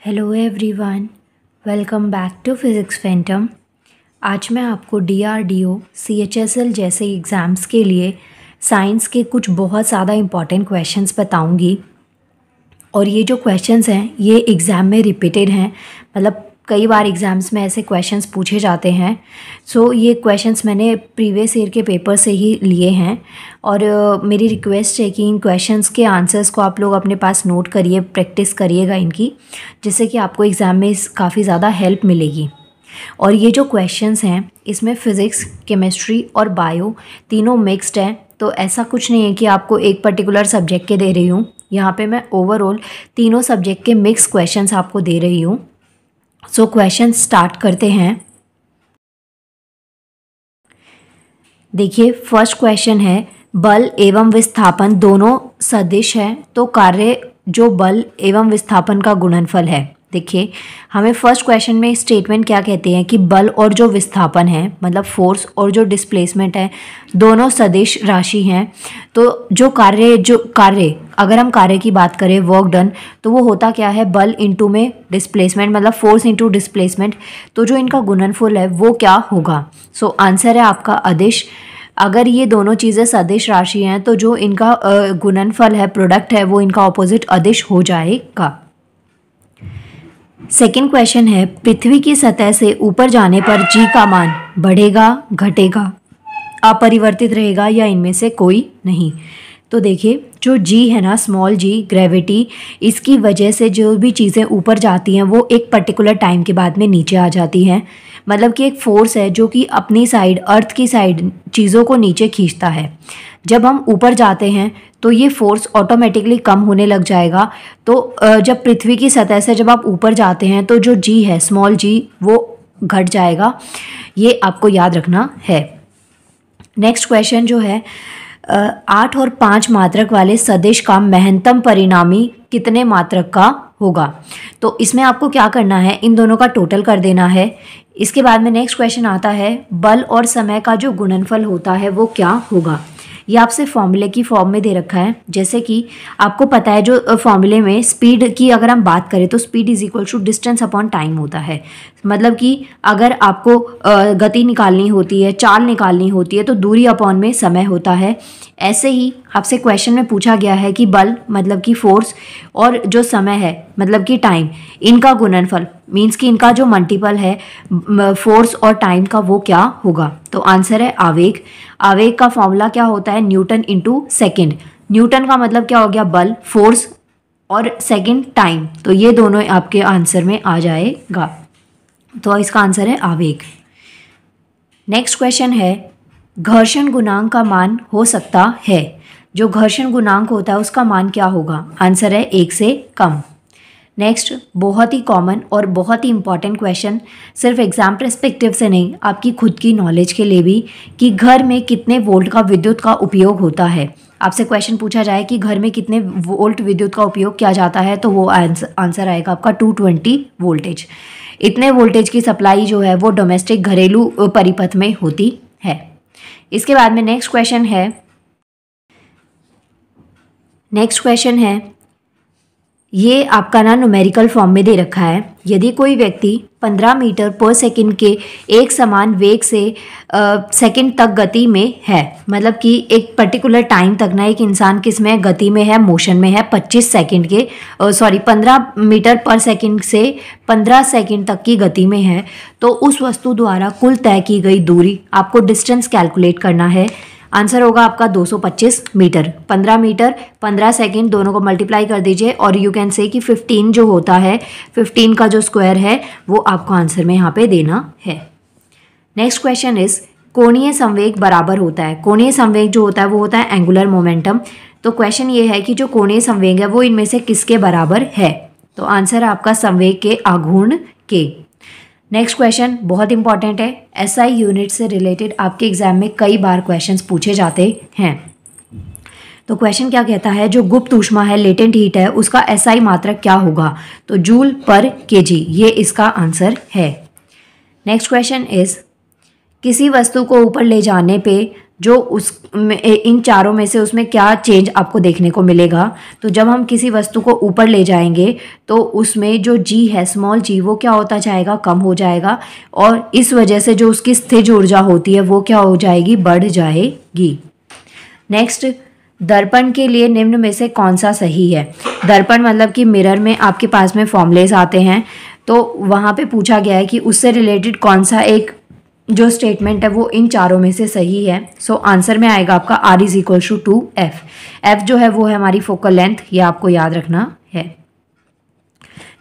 Hello everyone, welcome back to Physics Phantom. आज मैं आपको DRDO, CHSL जैसे एग्ज़ाम्स के लिए साइंस के कुछ बहुत ज़्यादा इम्पॉर्टेंट क्वेश्चंस बताऊंगी। और ये जो क्वेश्चंस हैं ये एग्ज़ाम में रिपीटेड हैं, मतलब कई बार एग्ज़ाम्स में ऐसे क्वेश्चंस पूछे जाते हैं। सो ये क्वेश्चंस मैंने प्रीवियस ईयर के पेपर से ही लिए हैं और मेरी रिक्वेस्ट है कि इन क्वेश्चंस के आंसर्स को आप लोग अपने पास नोट करिए, प्रैक्टिस करिएगा इनकी, जिससे कि आपको एग्ज़ाम में काफ़ी ज़्यादा हेल्प मिलेगी। और ये जो क्वेश्चंस हैं इसमें फ़िज़िक्स, केमिस्ट्री और बायो तीनों मिक्स्ड हैं, तो ऐसा कुछ नहीं है कि आपको एक पर्टिकुलर सब्जेक्ट के दे रही हूँ। यहाँ पे मैं ओवरऑल तीनों सब्जेक्ट के मिक्स क्वेश्चंस आपको दे रही हूँ। सो क्वेश्चन स्टार्ट करते हैं। देखिए, फर्स्ट क्वेश्चन है, बल एवं विस्थापन दोनों सदिश हैं, तो कार्य जो बल एवं विस्थापन का गुणनफल है। देखिए, हमें फर्स्ट क्वेश्चन में स्टेटमेंट क्या कहते हैं कि बल और जो विस्थापन है, मतलब फोर्स और जो डिस्प्लेसमेंट है, दोनों सदिश राशि हैं। तो जो कार्य अगर हम कार्य की बात करें, वर्क डन, तो वो होता क्या है, बल इंटू में डिस्प्लेसमेंट, मतलब फोर्स इंटू डिस्प्लेसमेंट। तो जो इनका गुणनफल है वो क्या होगा? सो आंसर है आपका अदिश। अगर ये दोनों चीज़ें सदिश राशि हैं तो जो इनका गुणनफल है, प्रोडक्ट है, वो इनका ऑपोजिट अदिश हो जाएगा। सेकेंड क्वेश्चन है, पृथ्वी की सतह से ऊपर जाने पर जी का मान बढ़ेगा, घटेगा, अपरिवर्तित रहेगा या इनमें से कोई नहीं? तो देखिए, जो जी है ना, स्मॉल जी, ग्रेविटी, इसकी वजह से जो भी चीज़ें ऊपर जाती हैं वो एक पर्टिकुलर टाइम के बाद में नीचे आ जाती हैं। मतलब कि एक फोर्स है जो कि अपनी साइड, अर्थ की साइड चीज़ों को नीचे खींचता है। जब हम ऊपर जाते हैं तो ये फोर्स ऑटोमेटिकली कम होने लग जाएगा। तो जब पृथ्वी की सतह से जब आप ऊपर जाते हैं तो जो जी है, स्मॉल जी, वो घट जाएगा। ये आपको याद रखना है। नेक्स्ट क्वेश्चन जो है, 8 और 5 मात्रक वाले सदिश का महत्तम परिणामी कितने मात्रक का होगा? तो इसमें आपको क्या करना है, इन दोनों का टोटल कर देना है। इसके बाद में नेक्स्ट क्वेश्चन आता है, बल और समय का जो गुणनफल होता है वो क्या होगा? ये आपसे फॉर्मूले की फॉर्म में दे रखा है। जैसे कि आपको पता है, जो फॉर्मूले में स्पीड की अगर हम बात करें तो speed is equal to distance upon time होता है। मतलब कि अगर आपको गति निकालनी होती है, चाल निकालनी होती है, तो दूरी अपॉन में समय होता है। ऐसे ही आपसे क्वेश्चन में पूछा गया है कि बल मतलब कि फोर्स और जो समय है मतलब कि टाइम, इनका गुणनफल मीन्स कि इनका जो मल्टीपल है फोर्स और टाइम का, वो क्या होगा? तो आंसर है आवेग। आवेग का फॉर्मूला क्या होता है? Newton into second. न्यूटन का मतलब क्या हो गया? बल, फोर्स और सेकेंड टाइम। तो ये दोनों आपके आंसर में आ जाएगा। तो इसका आंसर है आवेग। नेक्स्ट क्वेश्चन है, घर्षण गुणांक का मान हो सकता है। जो घर्षण गुणांक होता है उसका मान क्या होगा? आंसर है 1 से कम। नेक्स्ट, बहुत ही कॉमन और बहुत ही इंपॉर्टेंट क्वेश्चन, सिर्फ एग्जाम पर्सपेक्टिव से नहीं, आपकी खुद की नॉलेज के लिए भी, कि घर में कितने वोल्ट का विद्युत का उपयोग होता है। आपसे क्वेश्चन पूछा जाए कि घर में कितने वोल्ट विद्युत का उपयोग किया जाता है, तो वो आंसर आएगा आपका 220 वोल्टेज। इतने वोल्टेज की सप्लाई जो है वो डोमेस्टिक, घरेलू परिपथ में होती है। इसके बाद में नेक्स्ट क्वेश्चन है, ये आपका ना न्यूमेरिकल फॉर्म में दे रखा है। यदि कोई व्यक्ति 15 मीटर पर सेकंड के एक समान वेग से सेकंड तक गति में है, मतलब कि एक पर्टिकुलर टाइम तक ना एक इंसान किस में गति में है, मोशन में है, 15 मीटर पर सेकंड से 15 सेकंड तक की गति में है, तो उस वस्तु द्वारा कुल तय की गई दूरी, आपको डिस्टेंस कैलकुलेट करना है। आंसर होगा आपका 225 मीटर। 15 मीटर, 15 सेकेंड, दोनों को मल्टीप्लाई कर दीजिए और यू कैन से कि 15 जो होता है, 15 का जो स्क्वायर है वो आपको आंसर में यहाँ पे देना है। नेक्स्ट क्वेश्चन इज, कोणीय संवेग बराबर होता है। कोणीय संवेग जो होता है वो होता है एंगुलर मोमेंटम। तो क्वेश्चन ये है कि जो कोणीय संवेग है वो इनमें से किसके बराबर है? तो आंसर है आपका संवेग के आघूर्ण के। नेक्स्ट क्वेश्चन बहुत इंपॉर्टेंट है, SI यूनिट से रिलेटेड आपके एग्जाम में कई बार क्वेश्चंस पूछे जाते हैं। तो क्वेश्चन क्या कहता है, जो गुप्त ऊष्मा है, लेटेंट हीट है, उसका SI मात्रक क्या होगा? तो जूल पर kg, ये इसका आंसर है। नेक्स्ट क्वेश्चन इज, किसी वस्तु को ऊपर ले जाने पे जो इन चारों में से उसमें क्या चेंज आपको देखने को मिलेगा। तो जब हम किसी वस्तु को ऊपर ले जाएंगे तो उसमें जो जी है, स्मॉल जी, वो क्या होता जाएगा, कम हो जाएगा, और इस वजह से जो उसकी स्थिज ऊर्जा होती है वो क्या हो जाएगी, बढ़ जाएगी। नेक्स्ट, दर्पण के लिए निम्न में से कौन सा सही है। दर्पण मतलब कि मिरर में आपके पास में फॉर्मूलेस आते हैं, तो वहाँ पे पूछा गया है कि उससे रिलेटेड कौन सा एक जो स्टेटमेंट है वो इन चारों में से सही है। सो आंसर में आएगा आपका R is equal to F. F जो है वो है हमारी फोकल लेंथ, ये आपको याद रखना है।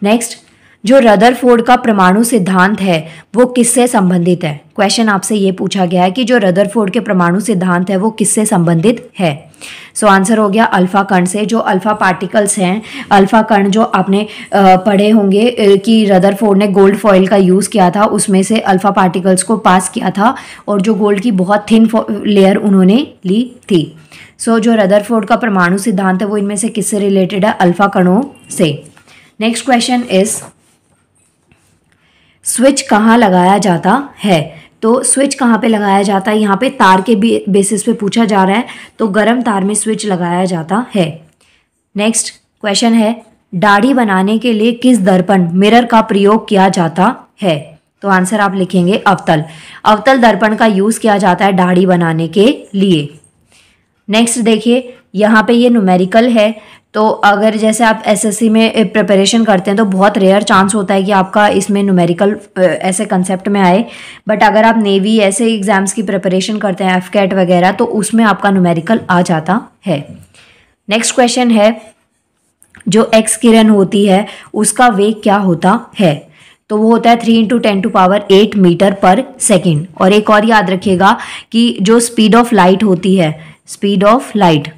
नेक्स्ट, जो रदरफोर्ड का परमाणु सिद्धांत है वो किससे संबंधित है। क्वेश्चन आपसे ये पूछा गया है कि जो रदरफोर्ड के परमाणु सिद्धांत है वो किससे संबंधित है। सो आंसर हो गया अल्फा कण से। जो अल्फा पार्टिकल्स हैं, अल्फा कण जो आपने पढ़े होंगे कि रदरफोर्ड ने गोल्ड फॉइल का यूज़ किया था, उसमें से अल्फा पार्टिकल्स को पास किया था और जो गोल्ड की बहुत थिन लेयर उन्होंने ली थी। सो जो रदरफोर्ड का परमाणु सिद्धांत है वो इनमें से किससे रिलेटेड है, अल्फा कणों से। नेक्स्ट क्वेश्चन इज, स्विच कहाँ लगाया जाता है। तो स्विच कहाँ पे लगाया जाता है, यहाँ पे तार के बेसिस पे पूछा जा रहा है, तो गर्म तार में स्विच लगाया जाता है। नेक्स्ट क्वेश्चन है, दाढ़ी बनाने के लिए किस दर्पण मिरर का प्रयोग किया जाता है। तो आंसर आप लिखेंगे अवतल। अवतल दर्पण का यूज़ किया जाता है दाढ़ी बनाने के लिए। नेक्स्ट देखिए, यहाँ पे ये न्यूमेरिकल है, तो अगर जैसे आप एसएससी में प्रिपरेशन करते हैं तो बहुत रेयर चांस होता है कि आपका इसमें न्यूमेरिकल ऐसे कंसेप्ट में आए, बट अगर आप नेवी ऐसे एग्जाम्स की प्रिपरेशन करते हैं, एफकेट वगैरह, तो उसमें आपका न्यूमेरिकल आ जाता है। नेक्स्ट क्वेश्चन है, जो एक्स किरण होती है उसका वेग क्या होता है। तो वो होता है 3 × 10⁸ मीटर पर सेकेंड। और एक और याद रखिएगा कि जो स्पीड ऑफ लाइट होती है, स्पीड ऑफ लाइट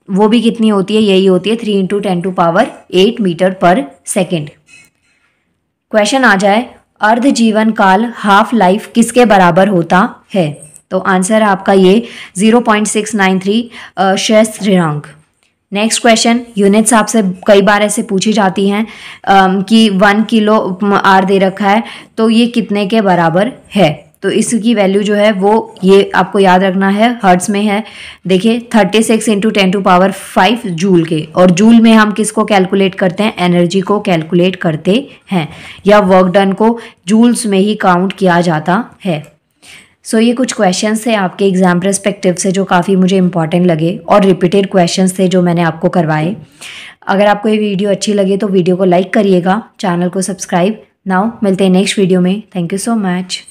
वो भी कितनी होती है, यही होती है 3 × 10⁸ मीटर पर सेकेंड। क्वेश्चन आ जाए, अर्ध जीवन काल हाफ लाइफ किसके बराबर होता है। तो आंसर आपका ये 0.693 सहस्रांक। नेक्स्ट क्वेश्चन, यूनिट्स आपसे कई बार ऐसे पूछी जाती हैं कि 1 किलो आर दे रखा है तो ये कितने के बराबर है। तो इसकी वैल्यू जो है वो ये आपको याद रखना है, हर्ट्स में है। देखिए 36 × 10⁵ जूल के, और जूल में हम किसको कैलकुलेट करते हैं, एनर्जी को कैलकुलेट करते हैं, या वर्क डन को जूल्स में ही काउंट किया जाता है। सो ये कुछ क्वेश्चंस थे आपके एग्जाम पर्सपेक्टिव से जो काफ़ी मुझे इंपॉर्टेंट लगे, और रिपीटेड क्वेश्चंस थे जो मैंने आपको करवाए। अगर आपको ये वीडियो अच्छी लगे तो वीडियो को लाइक करिएगा, चैनल को सब्सक्राइब। नाउ मिलते हैं नेक्स्ट वीडियो में। Thank you so much.